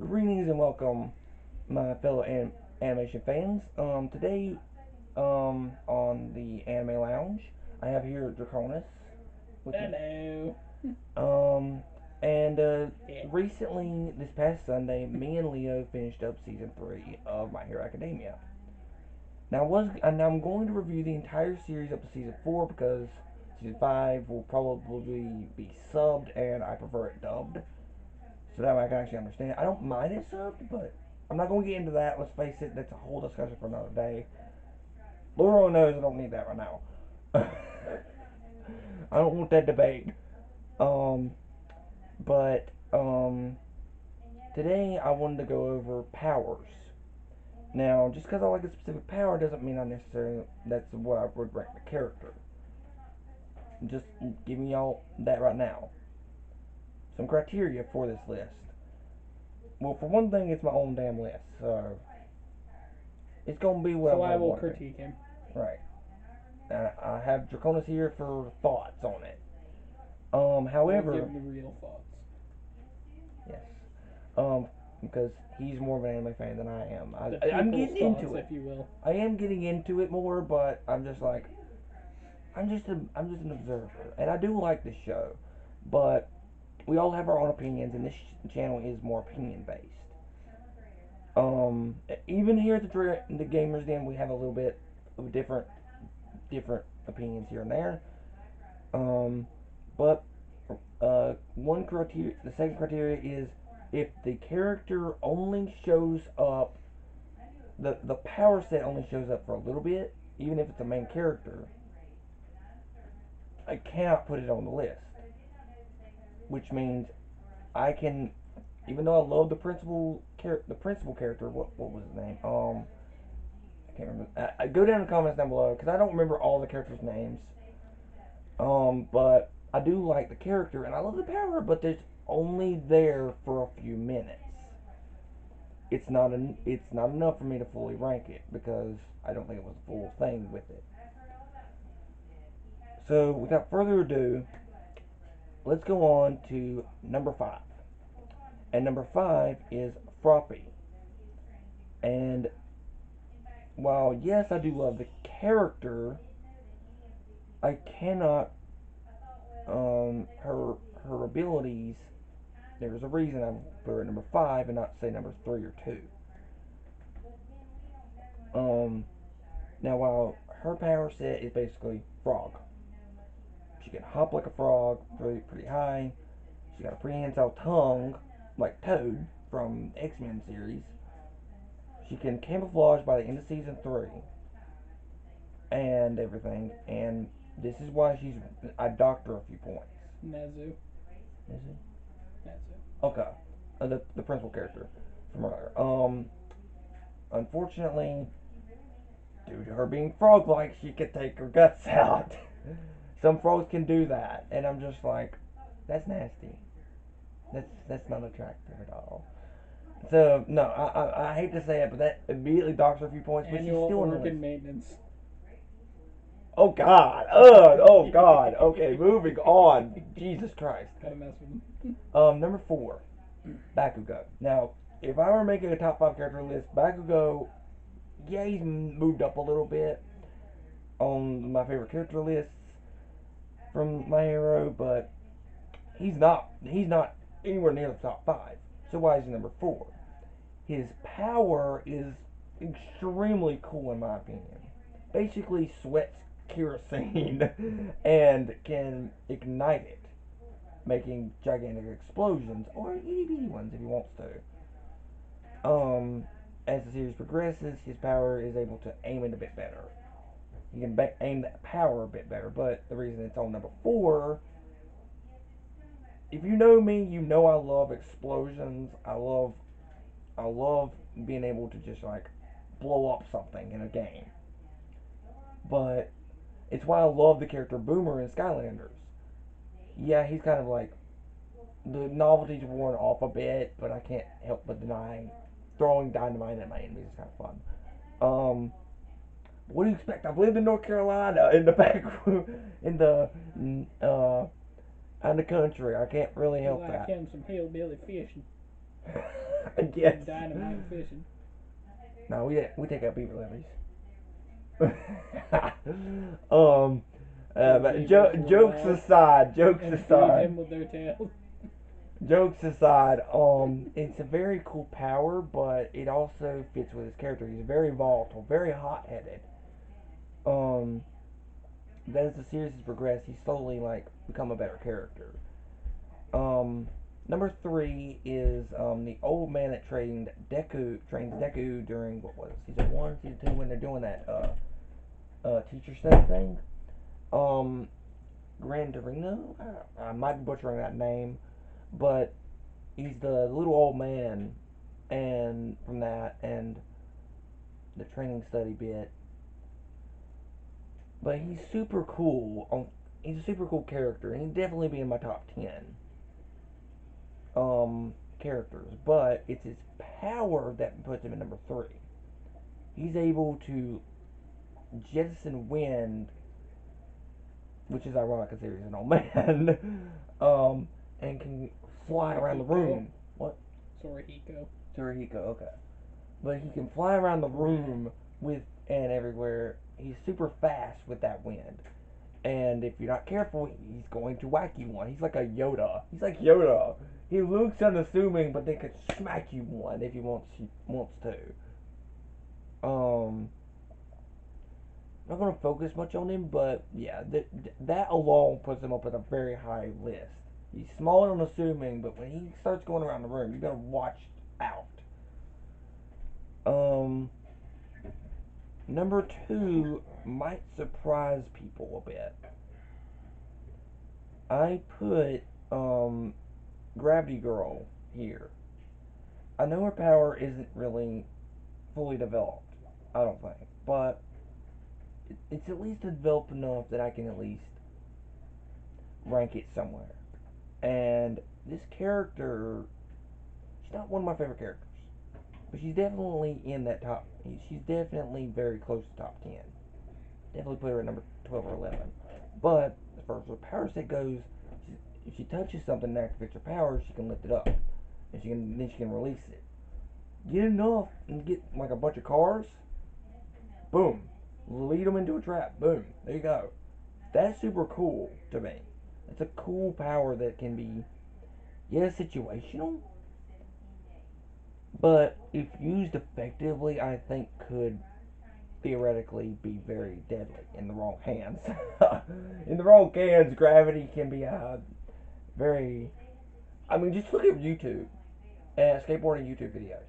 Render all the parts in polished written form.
Greetings and welcome, my fellow animation fans. Today, on the Anime Lounge, I have here Draconis with me. Hello. Um, and Yeah. recently, this past Sunday, me and Leo finished up season 3 of My Hero Academia. And I'm going to review the entire series up to season 4 because season 5 will probably be subbed, and I prefer it dubbed. So that way I can actually understand. I don't mind it subbed, but I'm not going to get into that. Let's face it, that's a whole discussion for another day. Laura knows I don't need that right now. I don't want that debate. Um, but today I wanted to go over powers. Now, just because I like a specific power doesn't mean I necessarily that's what I would rank the character. Just giving y'all that right now. Some criteria for this list. Well, for one thing, it's my own damn list, so it's gonna be what I So I will want to be. critique him. Right. I have Draconis here for thoughts on it. We'll However, give the real thoughts. yes. Um, because he's more of an anime fan than I am. The I'm people's getting thoughts, into it. if you will. I am getting into it more, but I'm just like, I'm just an observer, and I do like this show, but we all have our own opinions, and this channel is more opinion based. Even here at the Gamers Den, we have a little bit of different opinions here and there. Um, but one criteria, the second criteria is if the character only shows up, the power set only shows up for a little bit, even if it's a main character, I cannot put it on the list. Which means I can, even though I love the principal character, what was his name? I can't remember. Go down in the comments down below because I don't remember all the characters' names. But I do like the character and I love the power, but there's only there for a few minutes. It's not enough for me to fully rank it because I don't think it was a full thing with it. So without further ado, let's go on to number 5. And number 5 is Froppy. And while yes, I do love the character, I cannot her abilities. There's a reason I put her at number 5 and not say number 3 or 2. Um, Now, while her power set is basically frog, she can hop like a frog pretty high. She got a prehensile tongue like Toad from the X-Men series. She can camouflage by the end of season 3 and everything. And this is why I docked her a few points. Nezu. Is it? Nezu. Okay. The principal character from earlier. Unfortunately, due to her being frog-like, she could take her guts out. Some frogs can do that, and I'm just like, that's nasty. That's not attractive at all. So no, I hate to say it, but that immediately docks her a few points, but she's Annual still in the list. organ maintenance. Oh God, oh God. Okay, moving on. Jesus Christ. Gotta mess with him. Number 4, Bakugo. Now, if I were making a top 5 character list, Bakugo, yeah, he's moved up a little bit on my favorite character lists from My Hero, but he's not anywhere near the top 5. So why is he number 4? His power is extremely cool in my opinion. Basically sweats kerosene and can ignite it, making gigantic explosions or itty bitty ones if he wants to. As the series progresses, his power is able to aim it a bit better. He can aim that power a bit better, but the reason it's on number 4, if you know me, you know I love explosions. I love being able to just like blow up something in a game. But it's why I love the character Boomer in Skylanders. Yeah, he's kind of like the novelty's worn off a bit, but I can't help but deny throwing dynamite at my enemies is kind of fun. Um, what do you expect? I've lived in North Carolina in the back in the uh in the country. I can't really You help like that. him some hillbilly fishing. I guess. Dynamite fishing. No, we take out beaver levies. um, Kill but beavers for a jokes while aside, and feed him with their tails. jokes aside, it's a very cool power, but it also fits with his character. He's very volatile, very hot-headed. Um, but as the series has progressed, he's slowly like become a better character. Um, number three is the old man that trains Deku during what was it, season one, season two when they're doing that teacher study thing. Um, Grandarino, I might be butchering that name, but he's the little old man, and from that and the training study bit. But he's super cool. He's a super cool character, and he'd definitely be in my top 10 characters. But it's his power that puts him in number three. He's able to jettison wind, which is ironic because he's an old man, and can fly around the Sorihiko. room. What? Sorihiko. Torihiko, okay. But he can fly around the room with and everywhere. He's super fast with that wind. And if you're not careful, he's going to whack you one. He's like a Yoda. He's like Yoda. He looks unassuming, but they could smack you one if he wants to. Um, not gonna focus much on him, but yeah, that alone puts him up at a very high list. He's small and unassuming, but when he starts going around the room, you gotta watch out. Um, number two might surprise people a bit. I put Gravity Girl here. I know her power isn't really fully developed, I don't think, but it's at least developed enough that I can at least rank it somewhere. And this character, she's not one of my favorite characters, but she's definitely in that top. She's definitely very close to top 10. Definitely put her at number 12 or 11. But as far as her power set goes, if she touches something that activates her power, she can lift it up, and then she can release it. Get enough and get like a bunch of cars. Boom, lead them into a trap. Boom, there you go. That's super cool to me. It's a cool power that can be, yeah, situational, but if used effectively, I think could theoretically be very deadly in the wrong hands. In the wrong hands, gravity can be very. I mean, just look at YouTube and skateboarding YouTube videos.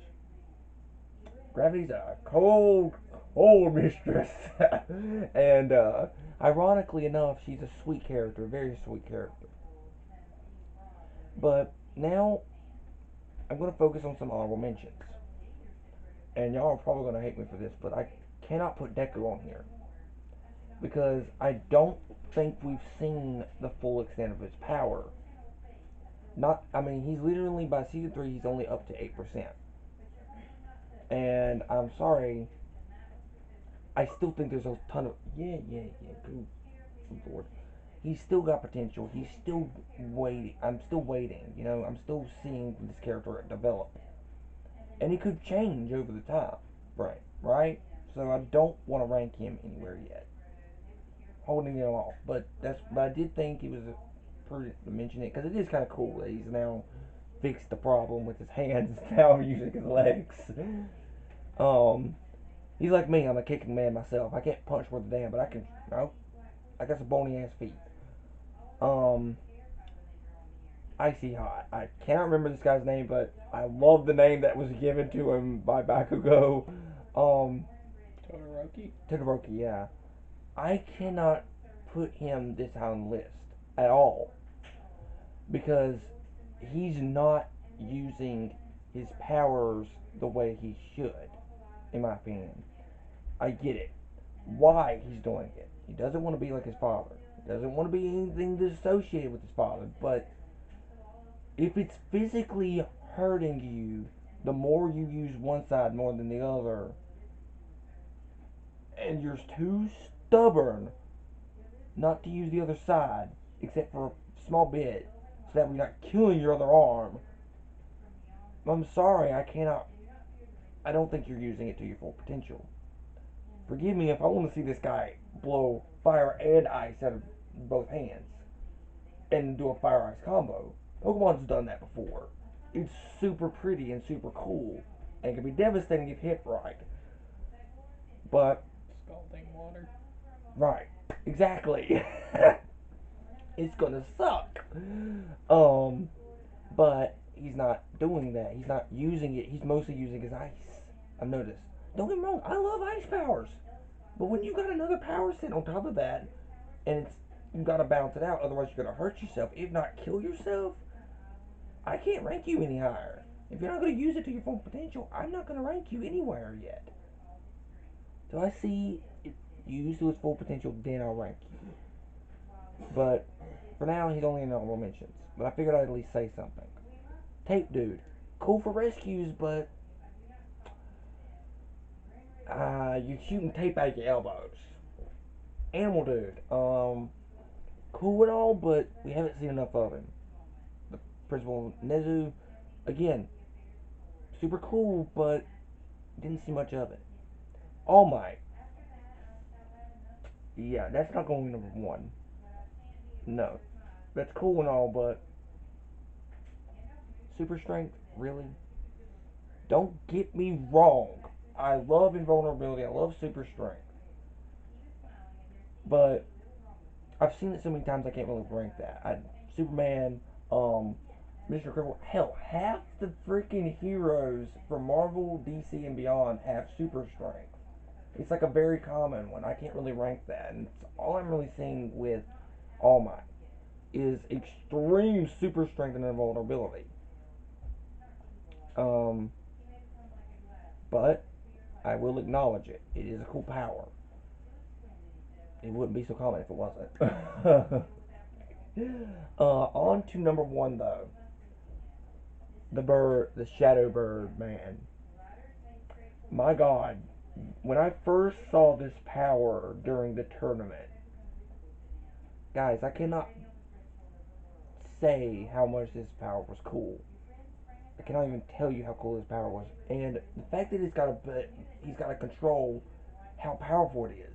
Gravity's a cold, cold mistress. And ironically enough, she's a sweet character, very sweet character. But now I'm going to focus on some honorable mentions. And y'all are probably going to hate me for this, but I cannot put Deku on here because I don't think we've seen the full extent of his power. I mean, he's literally by season 3, he's only up to 8%. And I'm sorry, I still think there's a ton of good lord. He's still got potential. He's still waiting. I'm still waiting. I'm still seeing this character develop, and he could change over the time. Right. So I don't want to rank him anywhere yet, holding him off. But I did think it was prudent to mention it because it is kind of cool that he's now fixed the problem with his hands. Now using his legs. Um, he's like me. I'm a kicking man myself. I can't punch worth a damn, but I can. I got some bony ass feet. Um, Icy Hot. I cannot remember this guy's name, but I love the name that was given to him by Bakugo. Um, Todoroki. Todoroki, yeah. I cannot put him this high on the list at all because he's not using his powers the way he should, in my opinion. I get it. Why he's doing it. He doesn't want to be like his father. He doesn't want to be anything associated with his father, but if it's physically hurting you, the more you use one side more than the other, and you're too stubborn not to use the other side, except for a small bit, so that we're not killing your other arm, I'm sorry, I cannot. I don't think you're using it to your full potential. Forgive me if I want to see this guy blow fire and ice out of both hands and do a fire ice combo. Pokemon's done that before. It's super pretty and super cool and can be devastating if hit right. But, Scalding water. right, exactly. It's gonna suck. Um, but he's not doing that. He's not using it. He's mostly using his ice. I've noticed. Don't get me wrong, I love ice powers. But when you got another power set on top of that, and it's you gotta balance it out, otherwise you're gonna hurt yourself, if not kill yourself. I can't rank you any higher. If you're not gonna use it to your full potential, I'm not gonna rank you anywhere yet. So I see it used to its full potential, then I'll rank you. But for now, he's only in honorable mentions. But I figured I'd at least say something. Tape Dude, cool for rescues, but you're shooting tape out your elbows. Animal Dude, cool and all, but we haven't seen enough of him. The Principal Nezu, again, super cool, but didn't see much of it. All Might, yeah, that's not going number one. No, that's cool and all, but super strength, really? Don't get me wrong. I love invulnerability. I love super strength, but I've seen it so many times I can't really rank that. Superman, um, Mr. Incredible. Hell, half the freaking heroes from Marvel, DC, and beyond have super strength. It's like a very common one. I can't really rank that, and it's all I'm really seeing with All Might is extreme super strength and invulnerability. Um, but I will acknowledge it. It is a cool power. It wouldn't be so common if it wasn't. On to number one though. The bird, the shadow bird, man. My God, when I first saw this power during the tournament, guys, I cannot say how much this power was cool. I cannot even tell you how cool this power was, and the fact that he's got to control how powerful it is.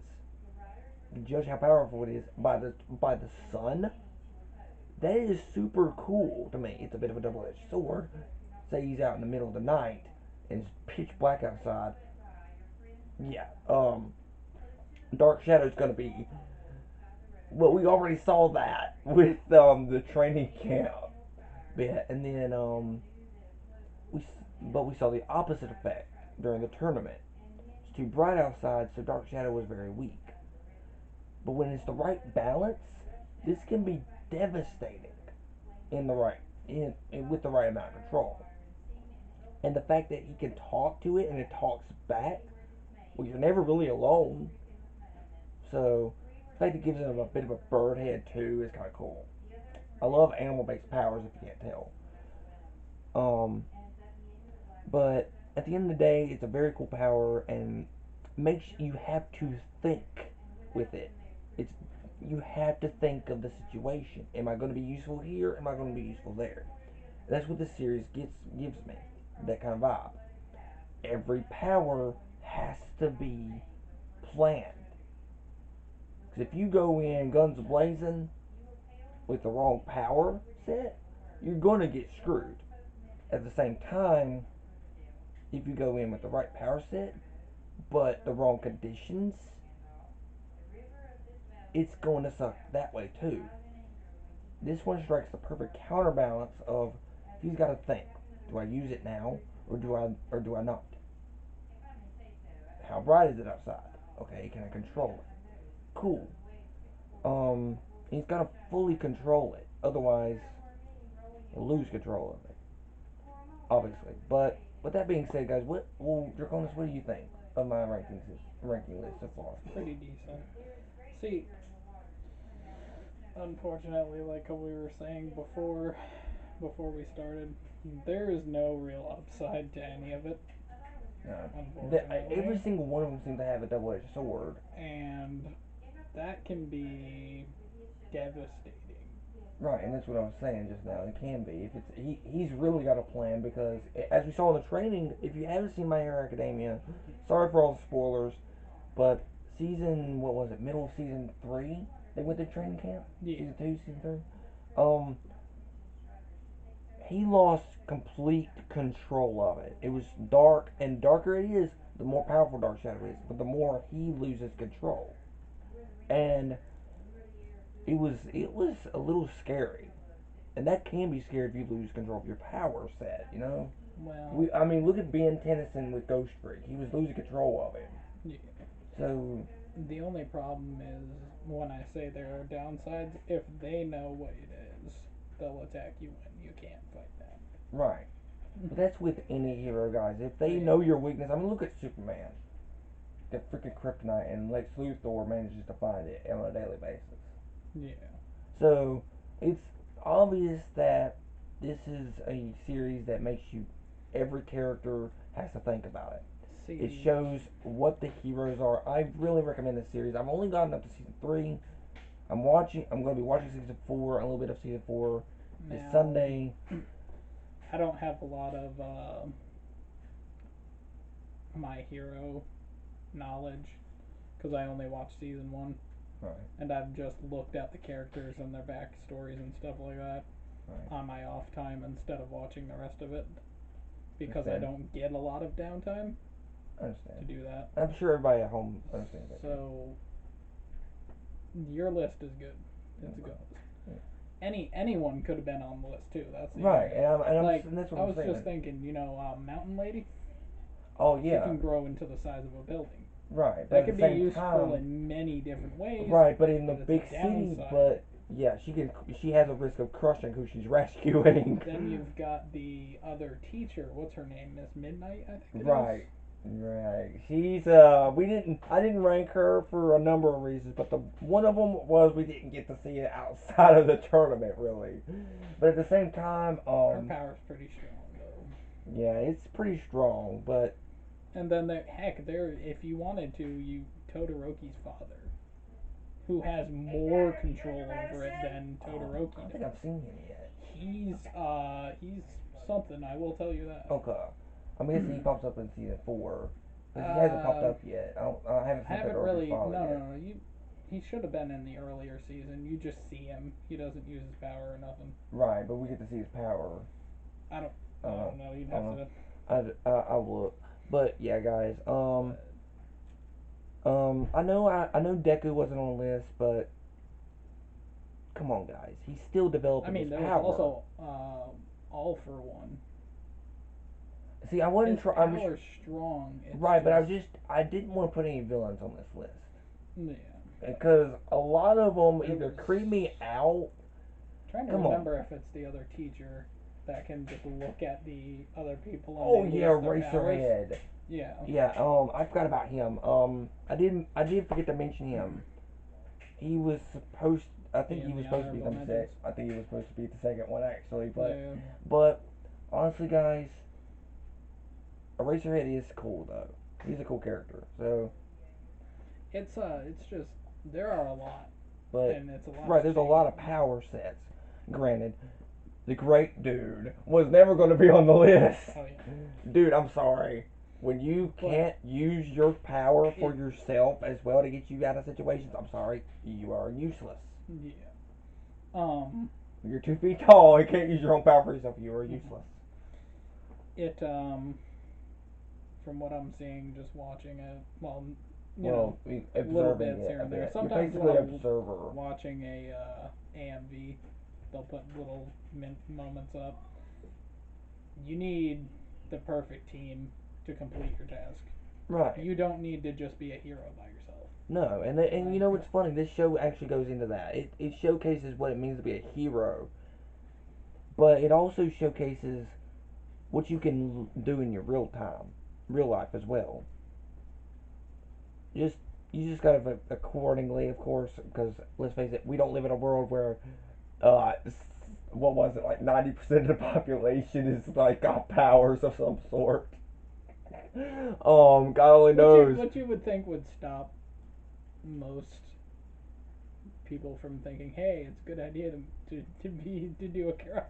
You judge how powerful it is by the sun. That is super cool to me. It's a bit of a double-edged sword. Say he's out in the middle of the night and it's pitch black outside. Yeah, Dark Shadow's gonna be. Well, we already saw that with the training camp bit, and then we but we saw the opposite effect during the tournament. It's too bright outside, so Dark Shadow was very weak. But when it's the right balance, this can be devastating in the right with the right amount of control. And the fact that he can talk to it and it talks back, well, you're never really alone. So the fact it gives him a bit of a bird head too is kind of cool. I love animal-based powers if you can't tell. Um, but at the end of the day, it's a very cool power and makes you have to think with it. It's you have to think of the situation. Am I going to be useful here? Am I going to be useful there? And that's what this series gives me. That kind of vibe. Every power has to be planned. Because if you go in guns blazing with the wrong power set, you're going to get screwed. At the same time, if you go in with the right power set, but the wrong conditions, it's going to suck that way too. This one strikes the perfect counterbalance of he's got to think: do I use it now, or do I not? How bright is it outside? Okay, can I control it? Cool. He's got to fully control it. Otherwise, he'll lose control of it. Obviously. But with that being said, guys, Draconis, what do you think of my ranking list so far? Pretty decent. See, unfortunately, like we were saying before we started, there is no real upside to any of it. Every Unfortunately, single one of them seem to have a double-edged sword. and that can be devastating. Right, and that's what I was saying just now. It can be if it's he's really got a plan because as we saw in the training, if you haven't seen My Hero Academia, sorry for all the spoilers, but season what was it? Middle of season 3, they went to training camp. Yeah. Season 2, season 3. Um, he lost complete control of it. It was dark, and darker it is, the more powerful Dark Shadow is, but the more he loses control. And it was a little scary, and that can be scary if you lose control of your power set. You know, Well, I mean, look at Ben Tennyson with Ghost Freak. He was losing control of him. yeah. So The only problem is when I say there are downsides, if they know what it is, they'll attack you when you can't fight that. right, but that's with any hero, guys. If they Yeah. know your weakness, I mean, look at Superman. The freaking kryptonite, and Lex Luthor manages to find it on a daily basis. Yeah. So it's obvious that this is a series that makes you every character has to think about it. It See, shows what the heroes are. I really recommend this series. I've only gotten up to season 3. I'm going to be watching season 4, a little bit of season 4 this now Sunday. I don't have a lot of My Hero knowledge because I only watched season one, Right, and I've just looked at the characters and their backstories and stuff like that right. on my off time instead of watching the rest of it because I Understand. don't get a lot of downtime I understand. to do that. I'm sure everybody at home understands that too. So your list is good. It's a Okay. good list. Yeah. Anyone could have been on the list too. That's the Right, only like. and that's what I I'm was just saying. thinking, Mountain Lady. Oh She yeah, can grow into the size of a building. right. But That at could the be same useful time, in many different ways, right. But in the but it's a big city, downside. but yeah, she has a risk of crushing who she's rescuing. Then you've got the other teacher. What's her name? Miss Midnight, I think it is. Right. Right. She's I didn't rank her for a number of reasons, but the one of them was we didn't get to see it outside of the tournament really. But at the same time, Her power's pretty strong though. yeah, it's pretty strong, but And then there, if you wanted to, you Todoroki's father, who has more control over it than I Todoroki don't think I've does. seen him yet. He's something. I will tell you that. Okay. I'm guessing he pops up in season 4 because he hasn't popped Uh, up yet. I haven't I seen haven't Todoroki's really. father No, yet. no, no. He should have been in the earlier season. You just see him. He doesn't use his power or nothing. Right, but we get to see his power. I don't. I don't I know. don't know. You'd I don't have know. to. I'll look. But yeah, guys. But I know Deku wasn't on the list, but come on, guys. He's still I developing his mean, there was power. also All for One. See, I wasn't His trying. I was power's strong. It's right, but just I didn't want to put any villains on this list yeah. because a lot of them There either was creep me out. trying to Come on. remember if it's the other teacher that can just look at the other people and they Oh yeah, lose their powers. Racerhead. Yeah. Yeah. I forgot about him. I did forget to mention him. He was supposed. I think Be he in was the supposed to be honorable number mentions. 6. I think he was supposed to be the second one actually, Yeah. but honestly, guys, Eraserhead is cool though. He's a cool character. So, It's just there are a lot, but and it's a lot right, to there's a take lot of in. power sets. Granted, the great dude was never going to be on the list. Oh yeah. Dude, I'm sorry. When you But can't use your power for it yourself as well to get you out of situations, I'm sorry, you are useless. yeah. Um. You're 2 feet tall and can't use your own power for yourself. You are Mhm. useless. It from what I'm seeing, just watching it. Well, Well, little observing bits it here a and there. bit. You're Sometimes when basically an I'm observer. watching a AMV, they'll put little moments up. You need the perfect team to complete your task. Right. You don't need to just be a hero by yourself. No, and you know what's funny? This show actually goes into that. It showcases what it means to be a hero, but it also showcases what you can do in your real life as well. Just you just gotta accordingly, of course, because let's face it, we don't live in a world where uh, what was it like 90% of the population is like got powers of some sort. God only knows. What you would think would stop most people from thinking, hey, it's a good idea to do a crime.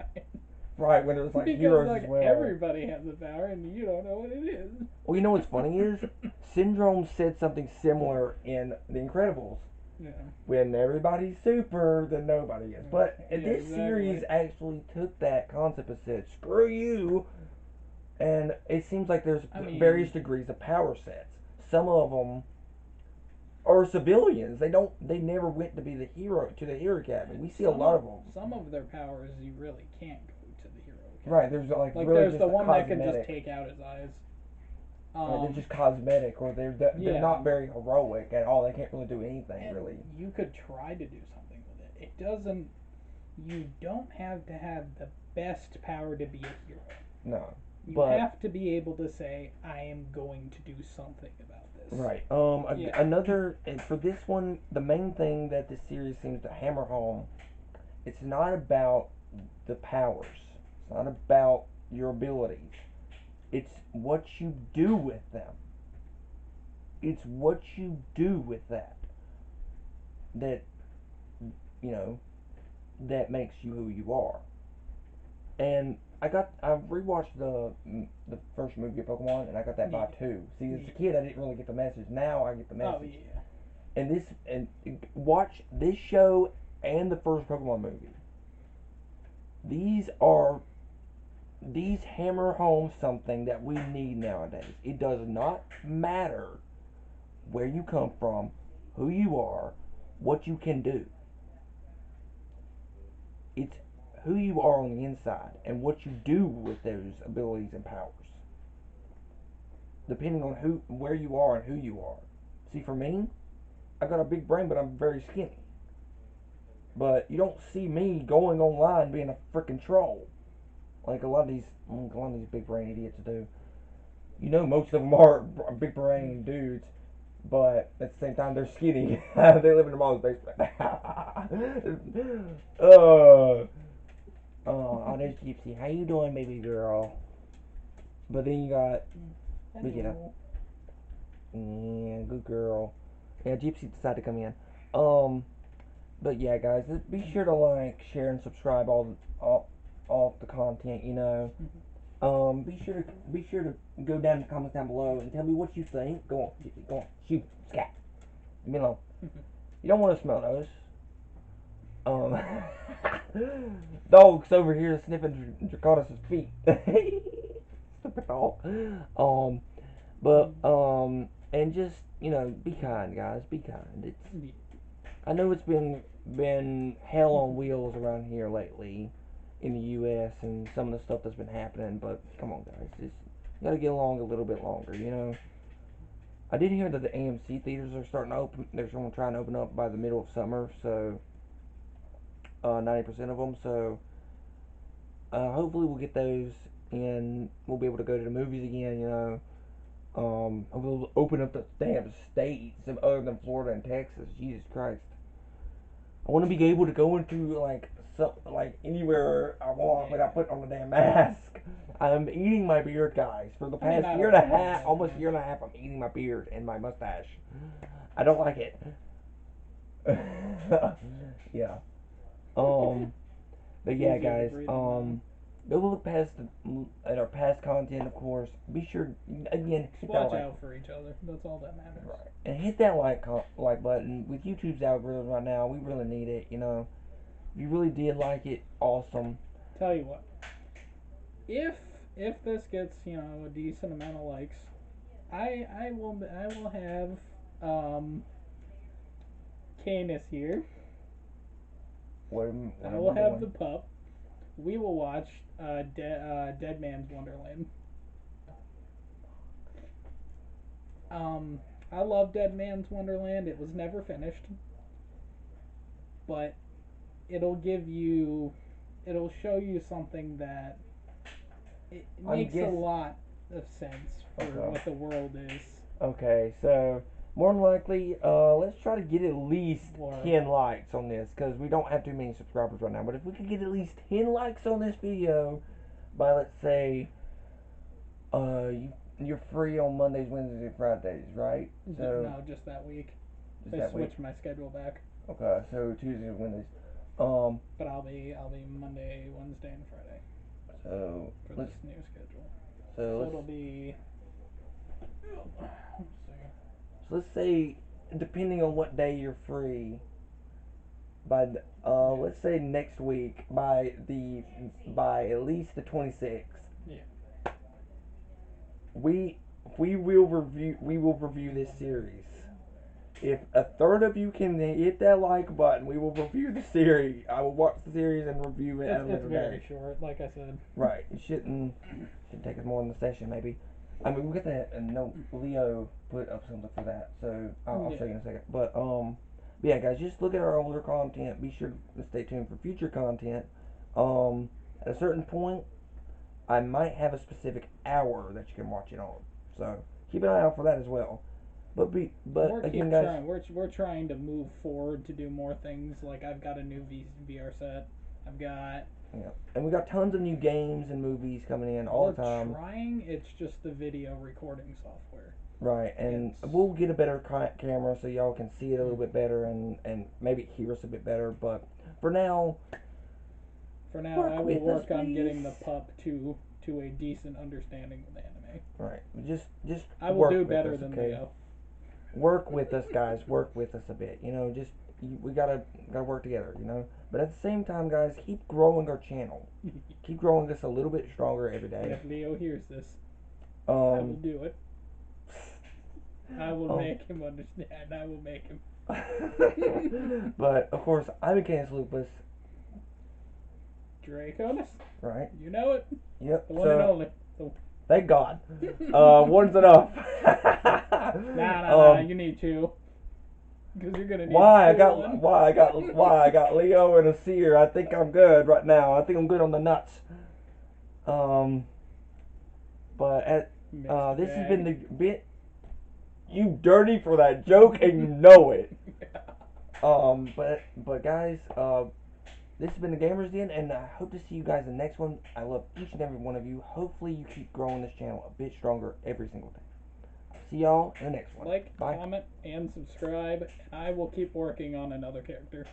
Right, when there's like Because heroes as like well. everybody has a power and you don't know what it is. Well, you know what's funny is Syndrome said something similar in The Incredibles. Yeah. When everybody's super, then nobody is. But Yeah, this series exactly. actually took that concept and said, screw you. And it seems like there's I various mean, degrees of power sets. Some of them are civilians. They don't. They never went to be the hero to the hero academy. We see a lot of them. some of their powers you really can't go to the hero Right. academy. There's like Like really there's just the a one that can just cosmetic. take out his eyes. Right, they're just cosmetic, or they're Yeah, not very heroic at all. They can't really do anything and really. you could try to do something with it. It doesn't. You don't have to have the best power to be a hero. No, You but have to be able to say, I am going to do something about this. right. Yeah. Another and for this one, the main thing that this series seems to hammer home, it's not about the powers. It's not about your abilities. It's what you do with them. It's what you do with that you know that makes you who you are. And I rewatched the first movie of Pokemon, and I got that Yeah. vibe too. See, as a Yeah. kid, I didn't really get the message. Now I get the Oh message. yeah. And watch this show and the first Pokemon movie. These are these hammer home something that we need nowadays. It does not matter where you come from, who you are, what you can do. It's who you are on the inside and what you do with those abilities and powers. Depending on where you are and who you are. See, for me, I got a big brain, but I'm very skinny. But you don't see me going online being a freaking troll like a lot of these big brain idiots do. You know, most of them are big brain dudes, but at the same time, they're skinny. They live in their mom's basement. uh, oh, there's Gypsy. How you doing, baby girl? But then you got, but yeah, Hello. yeah, good girl. Yeah, Gypsy decided to come in. Um, but yeah, guys, be sure to like, share, and subscribe all the content. You know, be sure to go down in the comments down below and tell me what you think. Go on, Gypsy, go on, shoot, scat. Leave me alone. You don't want to smell those. Um, dog's over here sniffing Draconis' feet. Stupid dog. Um, and just be kind, guys. Be kind. I know it's been hell on wheels around here lately in the U.S. and some of the stuff that's been happening, but come on, guys, just you gotta get along a little bit longer, you know. I did hear that the AMC theaters are starting to open. They're going to try and open up by the middle of summer, so 90% of them. So hopefully we'll get those, and we'll be able to go to the movies again. You know, we'll open up the damn states other than Florida and Texas. Jesus Christ. I want to be able to go into like anywhere I want without putting on the damn mask. I'm eating my beard, guys. For the I mean, past I year and don't a mind half, that almost much. year and a half, I'm eating my beard and my mustache. I don't like it. Yeah. Um. But It's yeah, easier to guys. breathe them out. Go look at our past content, of course. Be sure again Just hit that watch like out for each other. That's all that matters. right and hit that like button with YouTube's algorithm right now. We really need it. You know, if you really did like it, awesome. Tell you what, if if this gets a decent amount of likes, I will have Canis here. What I am will I have the doing? pup. We will watch Dead Man's Wonderland. Um, I love Dead Man's Wonderland. It was never finished, but it'll give you, it'll show you something that it I'm makes a guess. lot of sense for Okay. what the world is. Okay. So more than likely, let's try to get at least Or 10 likes on this because we don't have too many subscribers right now. But if we could get at least 10 likes on this video by let's say you're free on Mondays, Wednesdays, and Fridays, right? So no, just that week. just I that week. switched my schedule back. Okay, so Tuesdays and Wednesdays. Um, But I'll be Monday, Wednesday, and Friday so for let's this new schedule. so So let's it'll be. Let's see. so let's say depending on what day you're free, by Yeah. let's say next week by at least the 26th, Yeah. we we will review this series. If a third of you can hit that like button, we will review the series. I will watch the series and review it at a It's later very date. short, like I said. Right. It shouldn't take us more than a session maybe. I mean, we'll get that. And no, Leo put up something for that, so I'll show you Yeah. in a second. But yeah, guys, just look at our older content. Be sure to stay tuned for future content. Um, at a certain point, I might have a specific hour that you can watch it on. So keep an eye out for that as well. But We're again, keep guys, trying. We're trying to move forward to do more things. Like I've got a new VR set. I've got. yeah, and we got tons of new games and movies coming in all We're the time. trying. It's just the video recording software. Right, and It's. we'll get a better camera so y'all can see it a little Mm. bit better and maybe hear us a bit better. But for now, For now, I work will with us, work on please. getting the pup to a decent understanding of anime. Right, just I will work do with better us, than okay? Leo. Work with us, guys. Work with us a bit. Just we gotta work together. But at the same time, guys, keep growing our channel. Keep growing us a little bit stronger every And day. if Leo hears this, I will Um, do it. I will um, make him understand. I will make him. but of course, I'm Canis Lupus, Draconis, right? you know it. Yep. The one and So only. The... thank God. One's enough. Nah. You need two. Because you're gonna need Why I full got one. why I got Leo and a Seer. I think I'm good right now. I think I'm good on the nuts. Um, but Mixed this has been bag. the bit. You dirty for that joke and you know it. But guys, this has been the Gamers Den, and I hope to see you guys in the next one. I love each and every one of you. Hopefully, you keep growing this channel a bit stronger every single day. See y'all in the next one. Like, Bye. comment, and subscribe, and I will keep working on another character.